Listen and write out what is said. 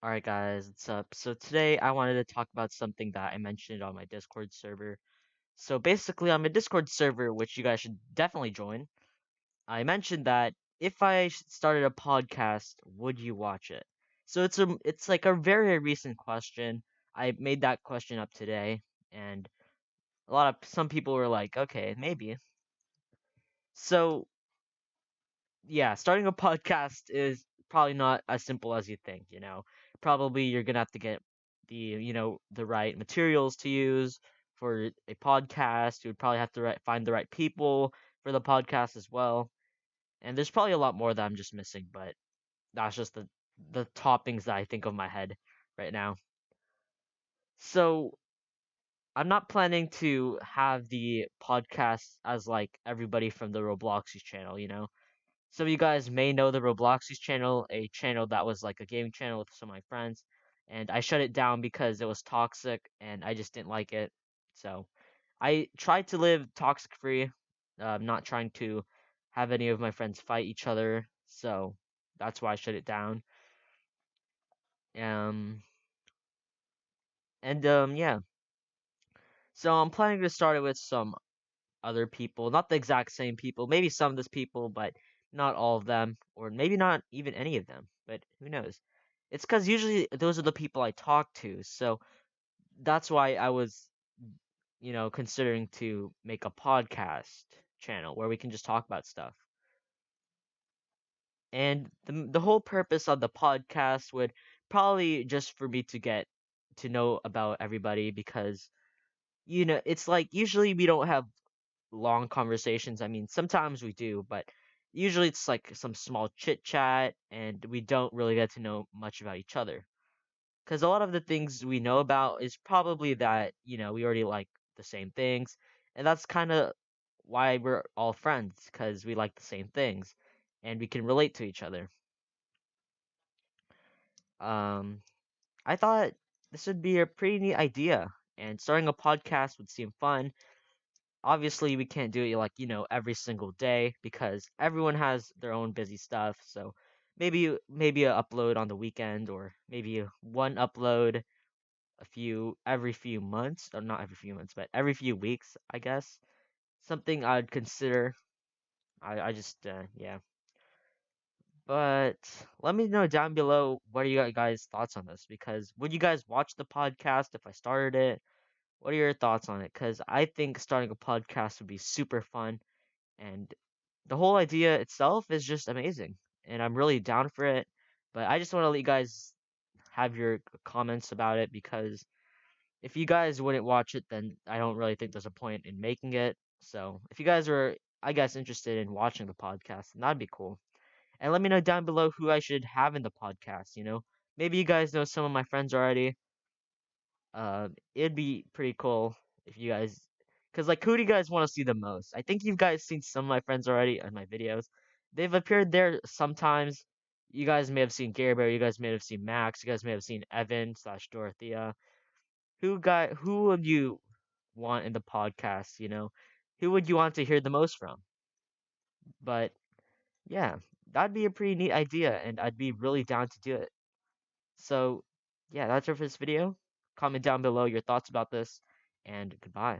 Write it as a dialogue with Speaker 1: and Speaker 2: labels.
Speaker 1: Alright guys, what's up? So today I wanted to talk about something that I mentioned on my Discord server. So basically on my Discord server, which you guys should definitely join, I mentioned that if I started a podcast, would you watch it? So it's like a very recent question. I made that question up today, and some people were like, okay, maybe. So yeah, starting a podcast is probably not as simple as you think. Probably you're gonna have to get the right materials to use for a podcast. You would probably have to find the right people for the podcast as well. And there's probably a lot more that I'm just missing, but that's just the toppings that I think of my head right now. So I'm not planning to have the podcast as like everybody from the Robloxs channel. Some of you guys may know the Robloxs channel, a channel that was like a gaming channel with some of my friends, and I shut it down because it was toxic and I just didn't like it. So I tried to live toxic free. I'm not trying to have any of my friends fight each other, so that's why I shut it down. Um, and yeah. So I'm planning to start it with some other people, not the exact same people, maybe some of those people, but not all of them, or maybe not even any of them, but who knows? It's because usually those are the people I talk to, so that's why I was, considering to make a podcast channel where we can just talk about stuff. And the whole purpose of the podcast would probably just for me to get to know about everybody because, it's like usually we don't have long conversations. I mean, sometimes we do, but usually it's like some small chit chat, and we don't really get to know much about each other. Because a lot of the things we know about is probably that, we already like the same things, and that's kind of why we're all friends, because we like the same things, and we can relate to each other. Um, I thought this would be a pretty neat idea, and starting a podcast would seem fun. Obviously we can't do it like every single day because everyone has their own busy stuff, so maybe a upload on the weekend, or maybe one upload every few months, or not every few months, but every few weeks, I guess. Something I'd consider. I just yeah. But let me know down below what are you guys thoughts on this, because would you guys watch the podcast if I started it? What are your thoughts on it? Because I think starting a podcast would be super fun, and the whole idea itself is just amazing, and I'm really down for it. But I just want to let you guys have your comments about it, because if you guys wouldn't watch it, then I don't really think there's a point in making it. So if you guys are, I guess, interested in watching the podcast, then that'd be cool. And let me know down below who I should have in the podcast. Maybe you guys know some of my friends already. It'd be pretty cool if you guys, cause like, who do you guys want to see the most? I think you guys seen some of my friends already in my videos. They've appeared there sometimes. You guys may have seen Gary Bear. You guys may have seen Max. You guys may have seen Evan slash Dorothea. Who would you want in the podcast? Who would you want to hear the most from? But yeah, that'd be a pretty neat idea, and I'd be really down to do it. So yeah, that's it for this video. Comment down below your thoughts about this, and goodbye.